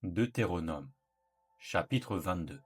Deutéronome, chapitre 22.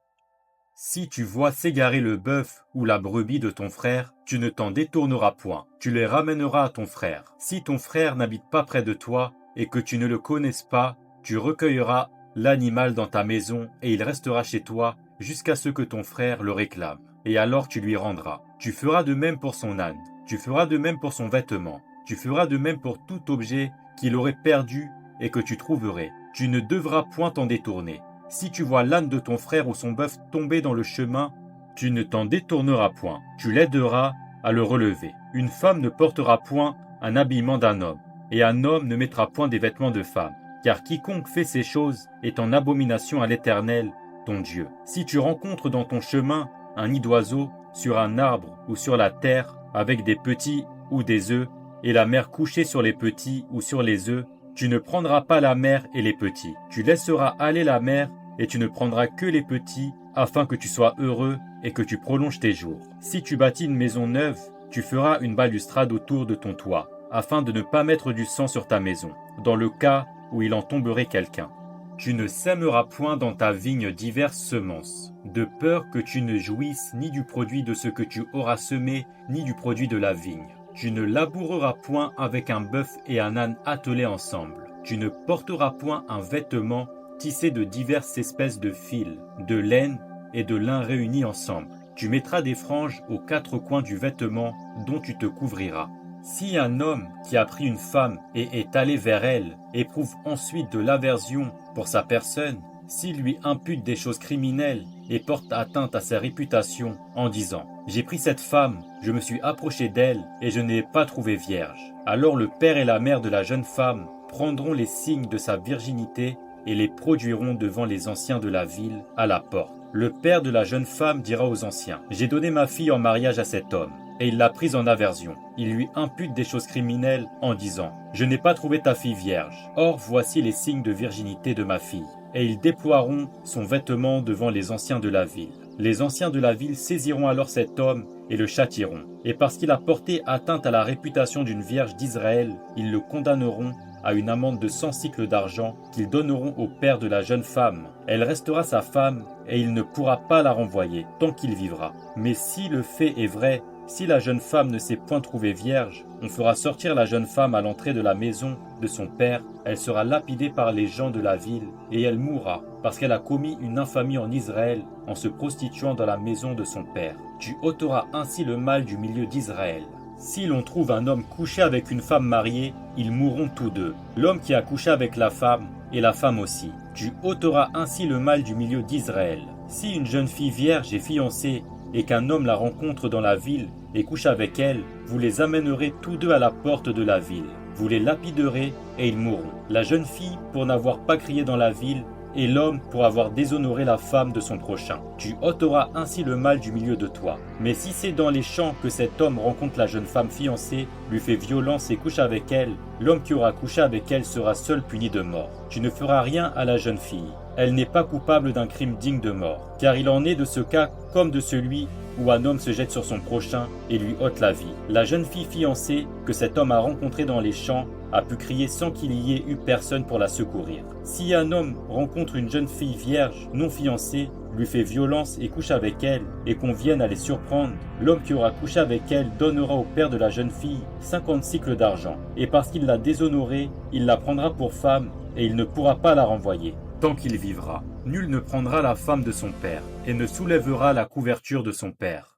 Si tu vois s'égarer le bœuf ou la brebis de ton frère, tu ne t'en détourneras point, tu les ramèneras à ton frère. Si ton frère n'habite pas près de toi et que tu ne le connaisses pas, tu recueilleras l'animal dans ta maison et il restera chez toi jusqu'à ce que ton frère le réclame. Et alors tu lui rendras. Tu feras de même pour son âne, tu feras de même pour son vêtement, tu feras de même pour tout objet qu'il aurait perdu et que tu trouverais. Tu ne devras point t'en détourner. Si tu vois l'âne de ton frère ou son bœuf tomber dans le chemin, tu ne t'en détourneras point. Tu l'aideras à le relever. Une femme ne portera point un habillement d'un homme, et un homme ne mettra point des vêtements de femme. Car quiconque fait ces choses est en abomination à l'Éternel, ton Dieu. Si tu rencontres dans ton chemin un nid d'oiseau sur un arbre ou sur la terre, avec des petits ou des œufs, et la mère couchée sur les petits ou sur les œufs, tu ne prendras pas la mère et les petits. Tu laisseras aller la mère et tu ne prendras que les petits, afin que tu sois heureux et que tu prolonges tes jours. Si tu bâtis une maison neuve, tu feras une balustrade autour de ton toit, afin de ne pas mettre du sang sur ta maison, dans le cas où il en tomberait quelqu'un. Tu ne sèmeras point dans ta vigne diverses semences, de peur que tu ne jouisses ni du produit de ce que tu auras semé, ni du produit de la vigne. Tu ne laboureras point avec un bœuf et un âne attelés ensemble. Tu ne porteras point un vêtement tissé de diverses espèces de fils, de laine et de lin réunis ensemble. Tu mettras des franges aux quatre coins du vêtement dont tu te couvriras. Si un homme qui a pris une femme et est allé vers elle éprouve ensuite de l'aversion pour sa personne, s'il lui impute des choses criminelles et porte atteinte à sa réputation en disant « J'ai pris cette femme, je me suis approché d'elle et je ne l'ai pas trouvée vierge », alors le père et la mère de la jeune femme prendront les signes de sa virginité et les produiront devant les anciens de la ville à la porte. Le père de la jeune femme dira aux anciens « J'ai donné ma fille en mariage à cet homme ». Et il l'a prise en aversion. Il lui impute des choses criminelles en disant « Je n'ai pas trouvé ta fille vierge. Or voici les signes de virginité de ma fille. » Et ils déploieront son vêtement devant les anciens de la ville. Les anciens de la ville saisiront alors cet homme et le châtieront. Et parce qu'il a porté atteinte à la réputation d'une vierge d'Israël, ils le condamneront à une amende de 100 cycles d'argent qu'ils donneront au père de la jeune femme. Elle restera sa femme et il ne pourra pas la renvoyer tant qu'il vivra. Mais si le fait est vrai, si la jeune femme ne s'est point trouvée vierge, on fera sortir la jeune femme à l'entrée de la maison de son père, elle sera lapidée par les gens de la ville, et elle mourra, parce qu'elle a commis une infamie en Israël en se prostituant dans la maison de son père. Tu ôteras ainsi le mal du milieu d'Israël. Si l'on trouve un homme couché avec une femme mariée, ils mourront tous deux, l'homme qui a couché avec la femme et la femme aussi. Tu ôteras ainsi le mal du milieu d'Israël. Si une jeune fille vierge est fiancée, et qu'un homme la rencontre dans la ville et couche avec elle, vous les amènerez tous deux à la porte de la ville. Vous les lapiderez et ils mourront. La jeune fille pour n'avoir pas crié dans la ville, et l'homme pour avoir déshonoré la femme de son prochain. Tu ôteras ainsi le mal du milieu de toi. Mais si c'est dans les champs que cet homme rencontre la jeune femme fiancée, lui fait violence et couche avec elle, l'homme qui aura couché avec elle sera seul puni de mort. Tu ne feras rien à la jeune fille. Elle n'est pas coupable d'un crime digne de mort, car il en est de ce cas comme de celui où un homme se jette sur son prochain et lui ôte la vie. La jeune fille fiancée que cet homme a rencontrée dans les champs a pu crier sans qu'il y ait eu personne pour la secourir. Si un homme rencontre une jeune fille vierge, non fiancée, lui fait violence et couche avec elle, et qu'on vienne à les surprendre, l'homme qui aura couché avec elle donnera au père de la jeune fille 50 cycles d'argent. Et parce qu'il l'a déshonorée, il la prendra pour femme, et il ne pourra pas la renvoyer. Tant qu'il vivra, nul ne prendra la femme de son père, et ne soulèvera la couverture de son père.